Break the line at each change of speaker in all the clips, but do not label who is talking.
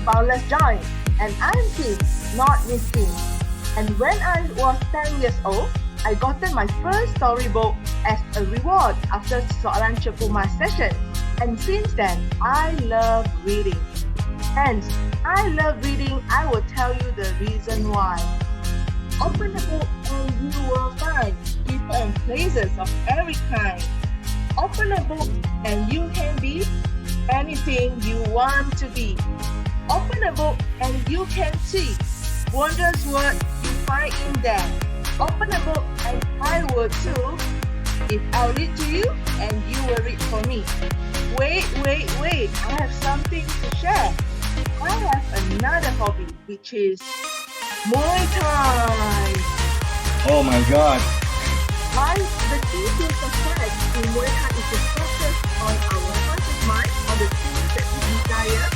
Boundless Joy, and I'm Kim, not Miss Kim. And when I was 10 years old, I got my first storybook as a reward after Soalan Cepuma session. And since then, I love reading. Hence, I love reading. I will tell you the reason why. Open a book and you will find people and places of every kind. Open a book and you can be anything you want to be. Open a book and you can see wondrous words you find in there. Open a book and I will too. If I'll read to you and you will read for me. Wait, I have something to share. I have another hobby, which is Muay Thai.
Oh my God.
The key to success in Muay Thai is to focus on our conscious mind, on the things that we desire,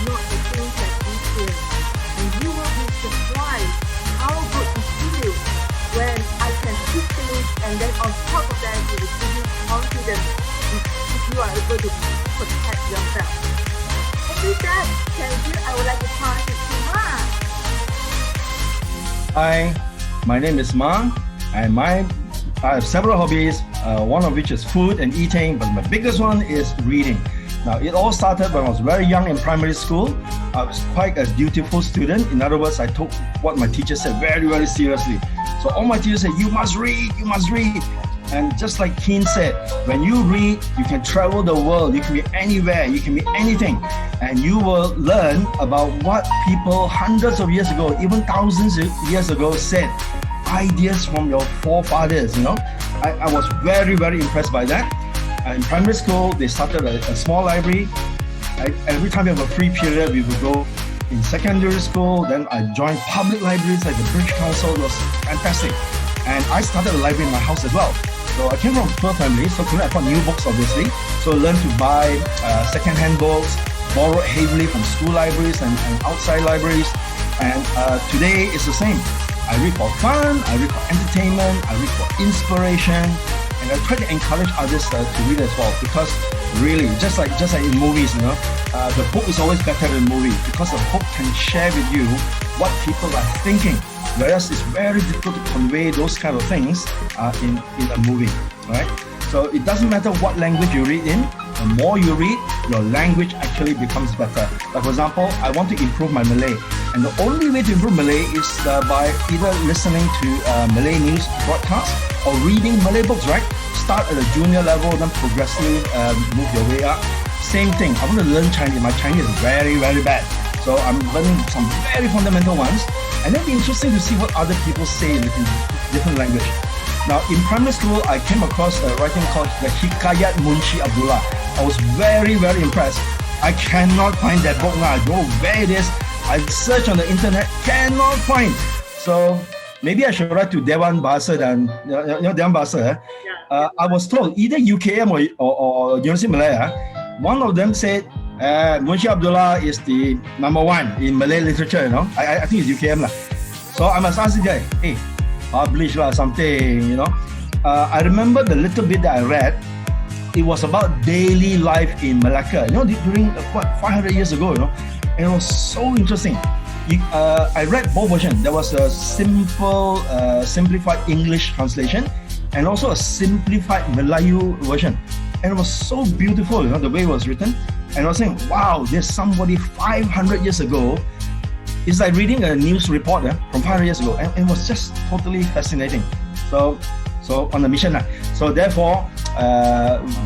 not the things that we fear. And you will be surprised how good it feels when I can see things and then on top of that it will give you confidence if you are able to protect yourself. And with that, thank you. I would like to pass it to Ma.
Hi, my name is Ma, and I have several hobbies, one of which is food and eating, but my biggest one is reading. Now, it all started when I was very young in primary school. I was quite a dutiful student. In other words, I took what my teacher said very, very seriously. So all my teachers said, you must read, you must read. And just like Keen said, when you read, you can travel the world, you can be anywhere, you can be anything. And you will learn about what people hundreds of years ago, even thousands of years ago said. Ideas from your forefathers, you know. I was very, very impressed by that. In primary school, they started a small library. Every time we have a free period, we would go. In secondary school, then I joined public libraries like the British Council. It was fantastic. And I started a library in my house as well. So I came from a poor family, so I bought new books, obviously. So I learned to buy second-hand books, borrowed heavily from school libraries and outside libraries. And today it's the same. I read for fun, I read for entertainment, I read for inspiration, and I try to encourage others to read as well, because really, just like in movies, you know, the book is always better than the movie, because the book can share with you what people are thinking, whereas it's very difficult to convey those kind of things in a movie, right? So it doesn't matter what language you read in, the more you read, your language actually becomes better. Like for example, I want to improve my Malay. And the only way to improve Malay is by either listening to Malay news broadcasts or reading Malay books, right? Start at a junior level, then progressively move your way up. Same thing, I want to learn Chinese. My Chinese is very, very bad. So I'm learning some very fundamental ones. And it'll be interesting to see what other people say in different language. Now, in primary school, I came across a writing called the Hikayat Munshi Abdullah. I was very, very impressed. I cannot find that book now. I don't know where it is. I searched on the internet, cannot find. So maybe I should write to Dewan Bahasa dan Dewan Bahasa. I was told either UKM or University Malaya. One of them said Munshi Abdullah is the number one in Malay literature. You know, I think it's UKM lah. So I must ask the guy, hey, publish lah something. You know, I remember the little bit that I read. It was about daily life in Malacca. You know, during 500 years ago. You know. And it was so interesting. I read both versions. There was a simple, simplified English translation and also a simplified Melayu version. And it was so beautiful, you know, the way it was written. And I was saying, wow, there's somebody 500 years ago. It's like reading a news report from 500 years ago. And it was just totally fascinating. So on the mission. So therefore,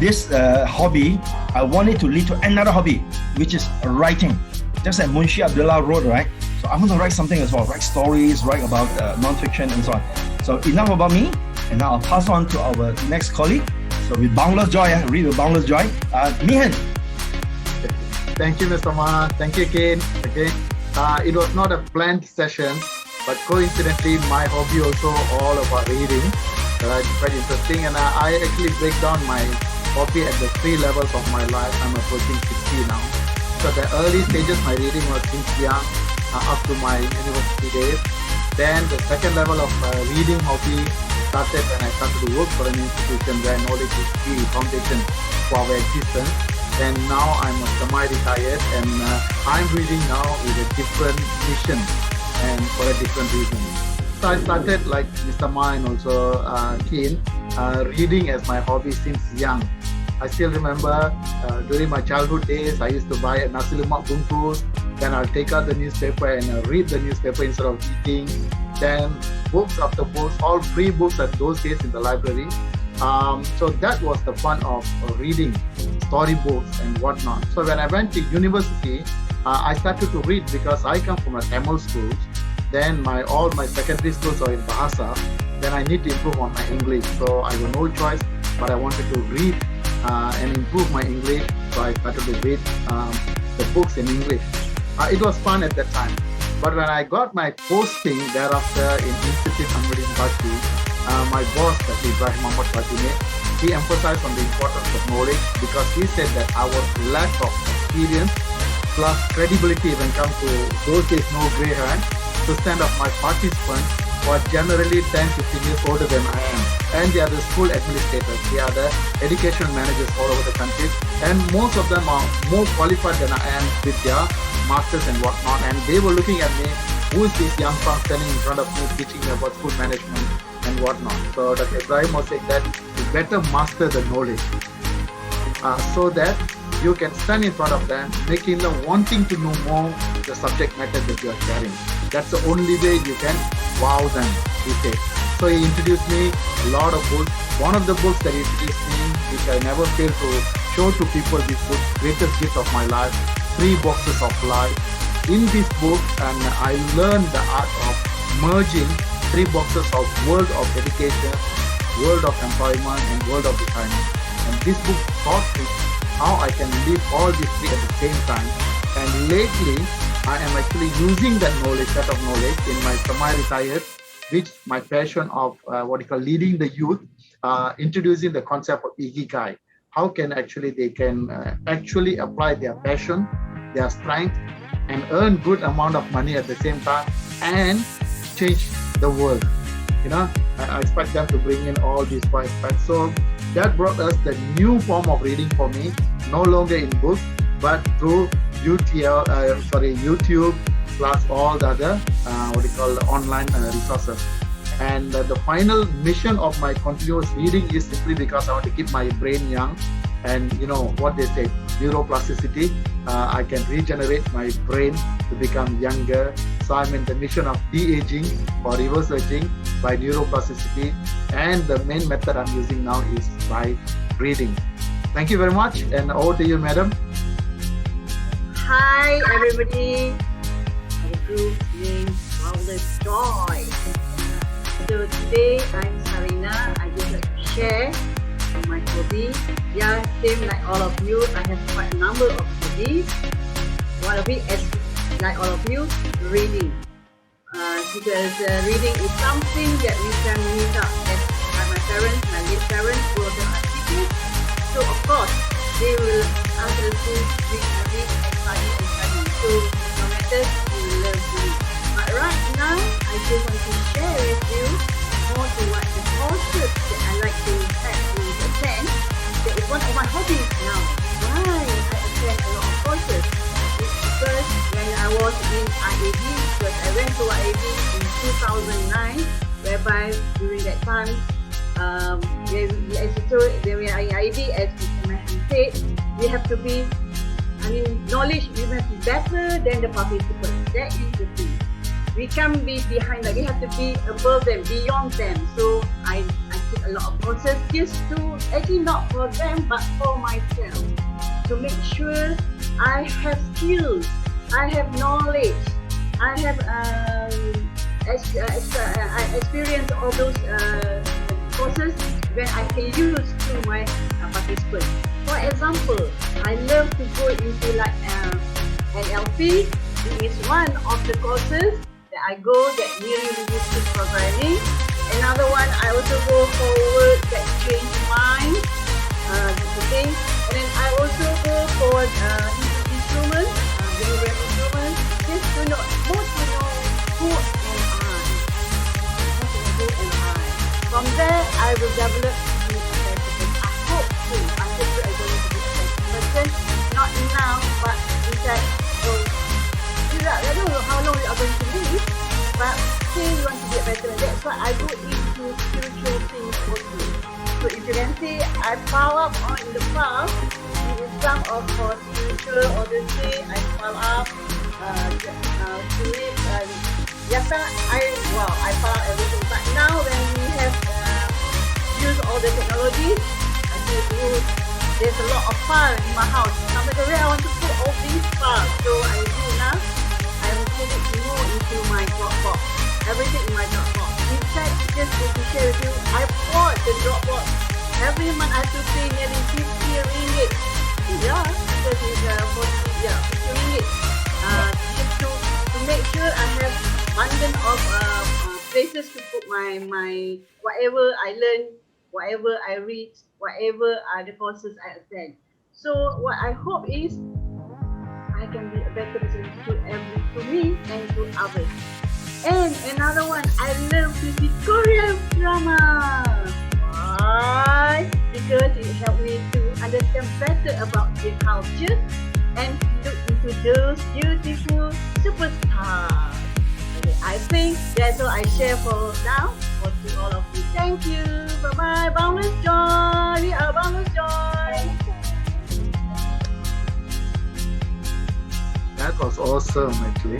this hobby, I want it to lead to another hobby, which is writing. Just like Munshi Abdullah wrote, right? So I want to write something as well, write stories, write about non-fiction and so on. So enough about me, and now I'll pass on to our next colleague. So with boundless joy, read with boundless joy, Mihan.
Thank you, Mr. Ma. Thank you again. Okay, it was not a planned session, but coincidentally, my hobby also all about reading. It's quite interesting, and I actually break down my hobby at the 3 levels of my life. I'm approaching 60 now. So the early stages, my reading was since young, up to my university days. Then the second level of reading hobby started when I started to work for an institution where knowledge is key foundation for our existence. Then now I'm a semi-retired, and I'm reading now with a different mission and for a different reason. So I started, like Mr. Ma and also Keen, reading as my hobby since young. I still remember during my childhood days, I used to buy a nasi lemak bungkus. Then I'll take out the newspaper and read the newspaper instead of eating. Then books after books, all free books at those days in the library. So that was the fun of reading storybooks and whatnot. So when I went to university, I started to read because I come from a Tamil school. Then all my secondary schools are in Bahasa. Then I need to improve on my English. So I had no choice, but I wanted to read and improve my English. So I started to read the books in English. It was fun at that time. But when I got my posting thereafter in Institute Ahmadin Bhatti, my boss, that Ibrahim Ahmad Fatime, he emphasized on the importance of knowledge because he said that our lack of experience plus credibility when it comes to those days no grey hair to stand up my participants who are generally 10-15 years older than I am. And they are the school administrators, they are the education managers all over the country. And most of them are more qualified than I am with their masters and whatnot. And they were looking at me, who is this young son standing in front of me teaching me about school management and whatnot. So Dr. Ibrahim was saying that you better master the knowledge so that you can stand in front of them, making them wanting to know more the subject matter that you are carrying. That's the only way you can wow them, he said. So he introduced me a lot of books. One of the books that he introduced me, which I never fail to show to people, this book, greatest gift of my life, 3 Boxes of Life. In this book, and I learned the art of merging 3 boxes of world of education, world of employment, and world of retirement. And this book taught me how I can live all these 3 at the same time. And lately, I am actually using that knowledge, set of knowledge in my semi-retired, which my passion of leading the youth, introducing the concept of Ikigai. How can actually they can actually apply their passion, their strength, and earn good amount of money at the same time and change the world. I expect them to bring in all these 5 aspects. So that brought us the new form of reading for me, no longer in books, but through YouTube plus all the other online resources. And the final mission of my continuous reading is simply because I want to keep my brain young. And what they say, neuroplasticity, I can regenerate my brain to become younger. So I'm in the mission of de-aging or reverse aging by neuroplasticity. And the main method I'm using now is by reading. Thank you very much. And over to you, madam.
Hi, everybody. My group name Wildest Joy. So today I'm Sarina. I just like to share my hobby. Yeah, same like all of you. I have quite a number of hobbies. One of it, as like all of you, reading. Because reading is something that we can meet up as my parents, my late parents, who are the artists. So of course, they will ask us to read and study. So no matter you will learn to read. But right now, I just want to share with you more to what the courses that I like to attend. That is one of my hobbies now. Why I attend a lot of courses? It's because when I was in IAB, because I went to IAB in 2009, whereby during that time, when we are in IAB, as Mr. said, we have to be, knowledge, we must be better than the participants. That is the thing. We can't be behind them. We have to be above them, beyond them. So I take a lot of courses just to, actually not for them, but for myself. To make sure I have skills, I have knowledge, I have experience all those courses when I can use to my participants. For example, I love to go into like NLP. It is one of the courses that I go that neurolinguistic programming. Another one I also go for work that change mind, the thing. And then I also go for instruments, instruments, just to know, more to know who am I. From there, I will develop new person. I hope I'm going to be a person said, oh, I don't know how long we are going to live, but still we want to get better. That's why I go into spiritual things also. So if you can see, I pile up on in the past, in some of for spiritual or the day, I pile up, sleep, yata, I pile up everything. But now when we have used all the technologies, I say, there's a lot of files in my house. Now where I want to put all these files. So I do now, I will put it more into my Dropbox. Everything in my Dropbox. In fact, just to share with you, I bought the Dropbox. Every month I have to pay nearly 50 ringgit. Yeah, because it's 50 ringgit. Just to make sure I have abundant of places to put my whatever I learn, whatever I read, whatever are the courses I attend. So what I hope is I can be a better person to me and to others. And another one, I love to see Korean drama. Why? Because it helped me to understand better about their culture and look into those beautiful superstars. Okay, I think that's all I share for now. For to all of you. Thank you. Bye bye. Boundless Joy. We are Boundless Joy.
That was awesome, actually.